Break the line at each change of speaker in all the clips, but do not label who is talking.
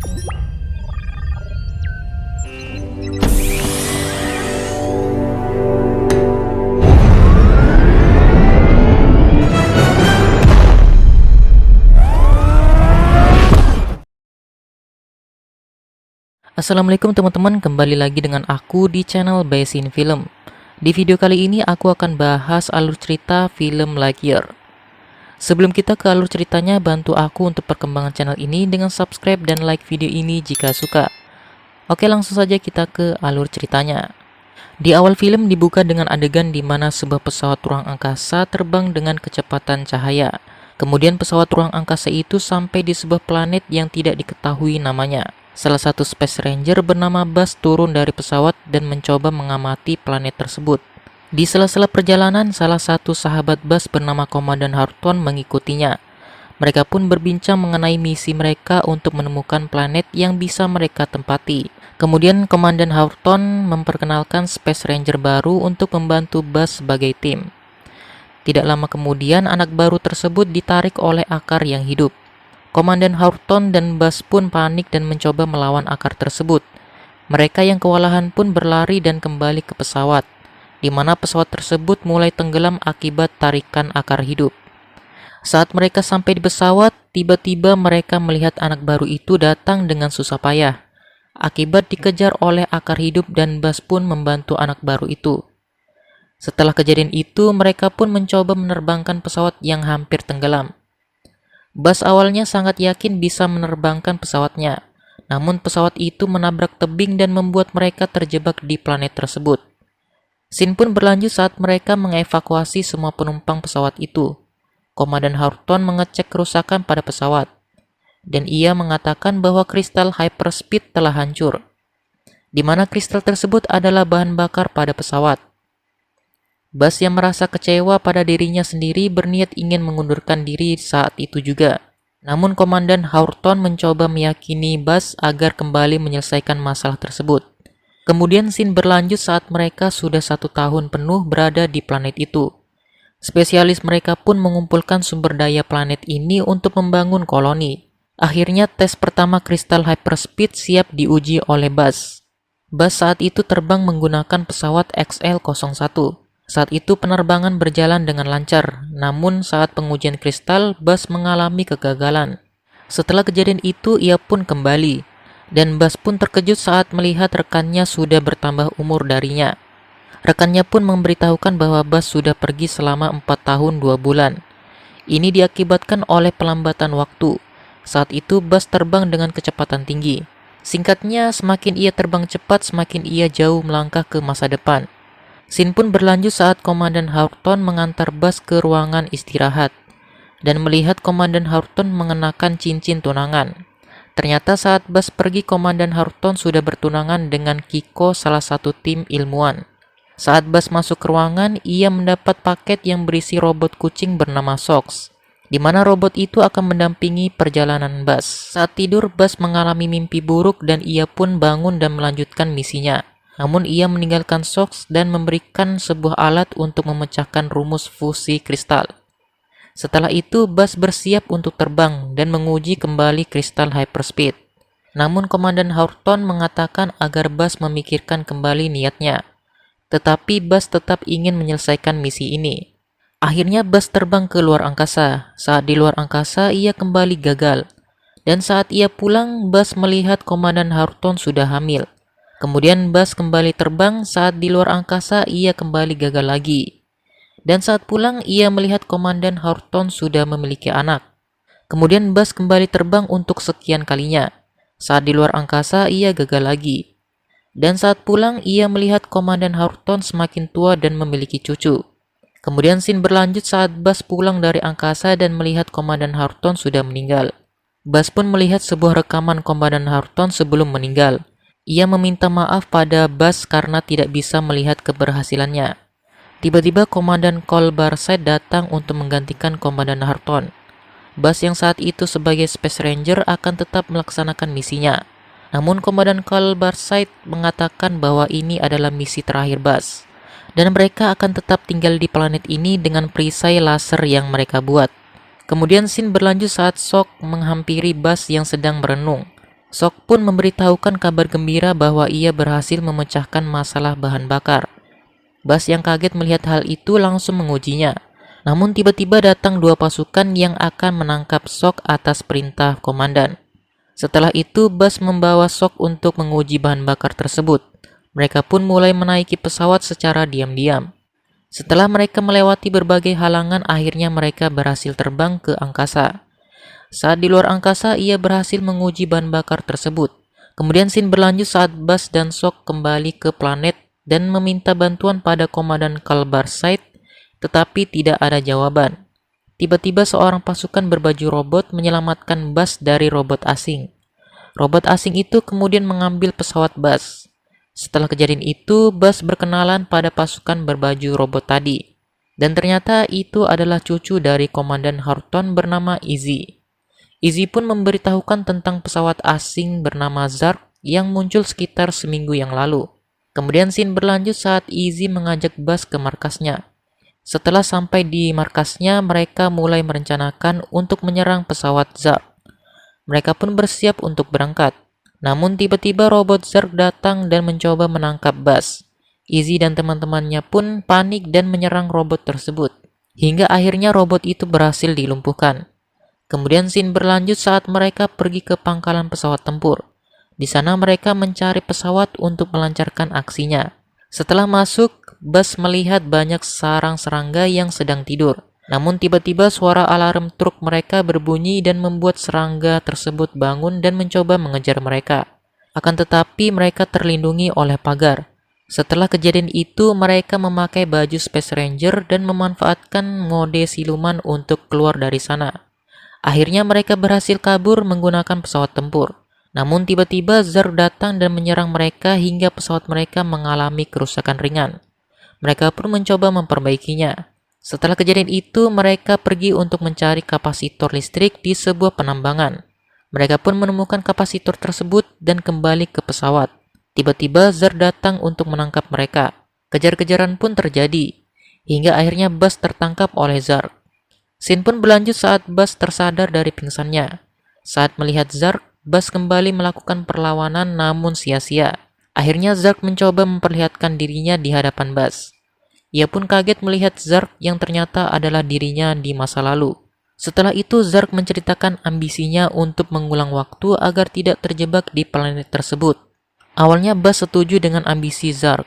Assalamualaikum teman-teman, kembali lagi dengan aku di channel Baesin Film. Di video kali ini aku akan bahas alur cerita film Lightyear. Sebelum kita ke alur ceritanya, bantu aku untuk perkembangan channel ini dengan subscribe dan like video ini jika suka. Oke, langsung saja kita ke alur ceritanya. Di awal film dibuka dengan adegan di mana sebuah pesawat ruang angkasa terbang dengan kecepatan cahaya. Kemudian pesawat ruang angkasa itu sampai di sebuah planet yang tidak diketahui namanya. Salah satu Space Ranger bernama Buzz turun dari pesawat dan mencoba mengamati planet tersebut. Di sela-sela perjalanan, salah satu sahabat Buzz bernama Komandan Horton mengikutinya. Mereka pun berbincang mengenai misi mereka untuk menemukan planet yang bisa mereka tempati. Kemudian Komandan Horton memperkenalkan Space Ranger baru untuk membantu Buzz sebagai tim. Tidak lama kemudian, anak baru tersebut ditarik oleh akar yang hidup. Komandan Horton dan Buzz pun panik dan mencoba melawan akar tersebut. Mereka yang kewalahan pun berlari dan kembali ke pesawat, di mana pesawat tersebut mulai tenggelam akibat tarikan akar hidup. Saat mereka sampai di pesawat, tiba-tiba mereka melihat anak baru itu datang dengan susah payah. Akibat dikejar oleh akar hidup dan Buzz pun membantu anak baru itu. Setelah kejadian itu, mereka pun mencoba menerbangkan pesawat yang hampir tenggelam. Buzz awalnya sangat yakin bisa menerbangkan pesawatnya, namun pesawat itu menabrak tebing dan membuat mereka terjebak di planet tersebut. Scene pun berlanjut saat mereka mengevakuasi semua penumpang pesawat itu. Komandan Horton mengecek kerusakan pada pesawat, dan ia mengatakan bahwa kristal hyperspeed telah hancur, di mana kristal tersebut adalah bahan bakar pada pesawat. Buzz yang merasa kecewa pada dirinya sendiri berniat ingin mengundurkan diri saat itu juga. Namun Komandan Horton mencoba meyakini Buzz agar kembali menyelesaikan masalah tersebut. Kemudian scene berlanjut saat mereka sudah 1 tahun penuh berada di planet itu. Spesialis mereka pun mengumpulkan sumber daya planet ini untuk membangun koloni. Akhirnya tes pertama kristal hyperspeed siap diuji oleh Buzz. Buzz saat itu terbang menggunakan pesawat XL-01. Saat itu penerbangan berjalan dengan lancar, namun saat pengujian kristal, Buzz mengalami kegagalan. Setelah kejadian itu, ia pun kembali, dan Buzz pun terkejut saat melihat rekannya sudah bertambah umur darinya. Rekannya pun memberitahukan bahwa Buzz sudah pergi selama 4 tahun 2 bulan. Ini diakibatkan oleh pelambatan waktu. Saat itu Buzz terbang dengan kecepatan tinggi. Singkatnya, semakin ia terbang cepat, semakin ia jauh melangkah ke masa depan. Scene pun berlanjut saat Komandan Horton mengantar Buzz ke ruangan istirahat dan melihat Komandan Horton mengenakan cincin tunangan. Ternyata saat Buzz pergi, Komandan Horton sudah bertunangan dengan Kiko, salah satu tim ilmuwan. Saat Buzz masuk ke ruangan, ia mendapat paket yang berisi robot kucing bernama Sox, di mana robot itu akan mendampingi perjalanan Buzz. Saat tidur, Buzz mengalami mimpi buruk dan ia pun bangun dan melanjutkan misinya. Namun ia meninggalkan Sox dan memberikan sebuah alat untuk memecahkan rumus fusi kristal. Setelah itu Buzz bersiap untuk terbang dan menguji kembali kristal hyperspeed. Namun Komandan Horton mengatakan agar Buzz memikirkan kembali niatnya. Tetapi Buzz tetap ingin menyelesaikan misi ini. Akhirnya Buzz terbang ke luar angkasa. Saat di luar angkasa ia kembali gagal. Dan saat ia pulang, Buzz melihat Komandan Horton sudah hamil. Kemudian Buzz kembali terbang, saat di luar angkasa ia kembali gagal lagi. Dan saat pulang ia melihat Komandan Horton sudah memiliki anak. Kemudian Buzz kembali terbang untuk sekian kalinya. Saat di luar angkasa ia gagal lagi. Dan saat pulang ia melihat Komandan Horton semakin tua dan memiliki cucu. Kemudian scene berlanjut saat Buzz pulang dari angkasa dan melihat Komandan Horton sudah meninggal. Buzz pun melihat sebuah rekaman Komandan Horton sebelum meninggal. Ia meminta maaf pada Buzz karena tidak bisa melihat keberhasilannya. Tiba-tiba Komandan Cole Barside datang untuk menggantikan Komandan Horton. Buzz yang saat itu sebagai Space Ranger akan tetap melaksanakan misinya. Namun Komandan Cole Barside mengatakan bahwa ini adalah misi terakhir Buzz, dan mereka akan tetap tinggal di planet ini dengan perisai laser yang mereka buat. Kemudian scene berlanjut saat Sock menghampiri Buzz yang sedang merenung. Sok pun memberitahukan kabar gembira bahwa ia berhasil memecahkan masalah bahan bakar. Bas yang kaget melihat hal itu langsung mengujinya. Namun tiba-tiba datang dua pasukan yang akan menangkap Sok atas perintah komandan. Setelah itu, Bas membawa Sok untuk menguji bahan bakar tersebut. Mereka pun mulai menaiki pesawat secara diam-diam. Setelah mereka melewati berbagai halangan, akhirnya mereka berhasil terbang ke angkasa. Saat di luar angkasa, ia berhasil menguji bahan bakar tersebut. Kemudian scene berlanjut saat Bas dan Sok kembali ke planet dan meminta bantuan pada Komandan Kalbarside, tetapi tidak ada jawaban. Tiba-tiba seorang pasukan berbaju robot menyelamatkan Bas dari robot asing. Robot asing itu kemudian mengambil pesawat Bas. Setelah kejadian itu, Bas berkenalan pada pasukan berbaju robot tadi. Dan ternyata itu adalah cucu dari Komandan Horton bernama Izzy. Izzy pun memberitahukan tentang pesawat asing bernama Zark yang muncul sekitar seminggu yang lalu. Kemudian scene berlanjut saat Izzy mengajak Bas ke markasnya. Setelah sampai di markasnya, mereka mulai merencanakan untuk menyerang pesawat Zark. Mereka pun bersiap untuk berangkat. Namun tiba-tiba robot Zark datang dan mencoba menangkap Bas. Izzy dan teman-temannya pun panik dan menyerang robot tersebut. Hingga akhirnya robot itu berhasil dilumpuhkan. Kemudian scene berlanjut saat mereka pergi ke pangkalan pesawat tempur. Di sana mereka mencari pesawat untuk melancarkan aksinya. Setelah masuk, Bas melihat banyak sarang serangga yang sedang tidur. Namun tiba-tiba suara alarm truk mereka berbunyi dan membuat serangga tersebut bangun dan mencoba mengejar mereka. Akan tetapi mereka terlindungi oleh pagar. Setelah kejadian itu, mereka memakai baju Space Ranger dan memanfaatkan mode siluman untuk keluar dari sana. Akhirnya mereka berhasil kabur menggunakan pesawat tempur. Namun tiba-tiba Zark datang dan menyerang mereka hingga pesawat mereka mengalami kerusakan ringan. Mereka pun mencoba memperbaikinya. Setelah kejadian itu, mereka pergi untuk mencari kapasitor listrik di sebuah penambangan. Mereka pun menemukan kapasitor tersebut dan kembali ke pesawat. Tiba-tiba Zark datang untuk menangkap mereka. Kejar-kejaran pun terjadi, hingga akhirnya Bas tertangkap oleh Zark. Scene pun berlanjut saat Bas tersadar dari pingsannya. Saat melihat Zark, Bas kembali melakukan perlawanan namun sia-sia. Akhirnya Zark mencoba memperlihatkan dirinya di hadapan Bas. Ia pun kaget melihat Zark yang ternyata adalah dirinya di masa lalu. Setelah itu Zark menceritakan ambisinya untuk mengulang waktu agar tidak terjebak di planet tersebut. Awalnya Bas setuju dengan ambisi Zark.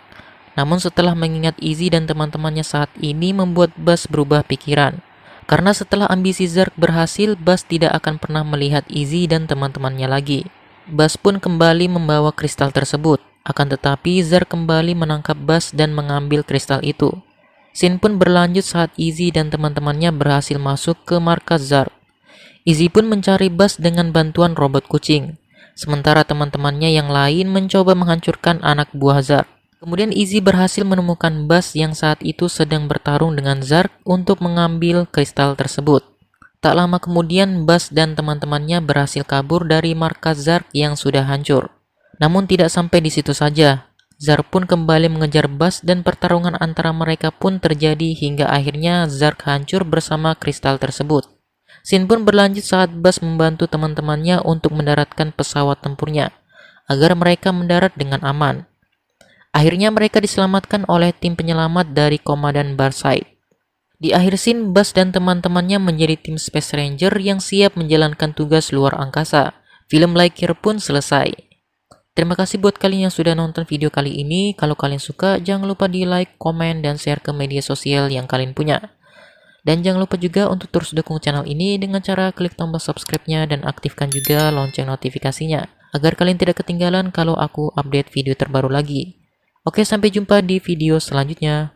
Namun setelah mengingat Izzy dan teman-temannya saat ini membuat Bas berubah pikiran. Karena setelah ambisi Zark berhasil, Bas tidak akan pernah melihat Izzy dan teman-temannya lagi. Bas pun kembali membawa kristal tersebut. Akan tetapi Zark kembali menangkap Bas dan mengambil kristal itu. Scene pun berlanjut saat Izzy dan teman-temannya berhasil masuk ke markas Zark. Izzy pun mencari Bas dengan bantuan robot kucing. Sementara teman-temannya yang lain mencoba menghancurkan anak buah Zark. Kemudian Izzy berhasil menemukan Bas yang saat itu sedang bertarung dengan Zark untuk mengambil kristal tersebut. Tak lama kemudian Bas dan teman-temannya berhasil kabur dari markas Zark yang sudah hancur. Namun tidak sampai di situ saja. Zark pun kembali mengejar Bas dan pertarungan antara mereka pun terjadi hingga akhirnya Zark hancur bersama kristal tersebut. Scene pun berlanjut saat Bas membantu teman-temannya untuk mendaratkan pesawat tempurnya agar mereka mendarat dengan aman. Akhirnya mereka diselamatkan oleh tim penyelamat dari Komandan Barside. Di akhir scene, Bas dan teman-temannya menjadi tim Space Ranger yang siap menjalankan tugas luar angkasa. Film Lightyear pun selesai. Terima kasih buat kalian yang sudah nonton video kali ini. Kalau kalian suka, jangan lupa di like, komen, dan share ke media sosial yang kalian punya. Dan jangan lupa juga untuk terus dukung channel ini dengan cara klik tombol subscribe-nya dan aktifkan juga lonceng notifikasinya, agar kalian tidak ketinggalan kalau aku update video terbaru lagi. Oke, sampai jumpa di video selanjutnya.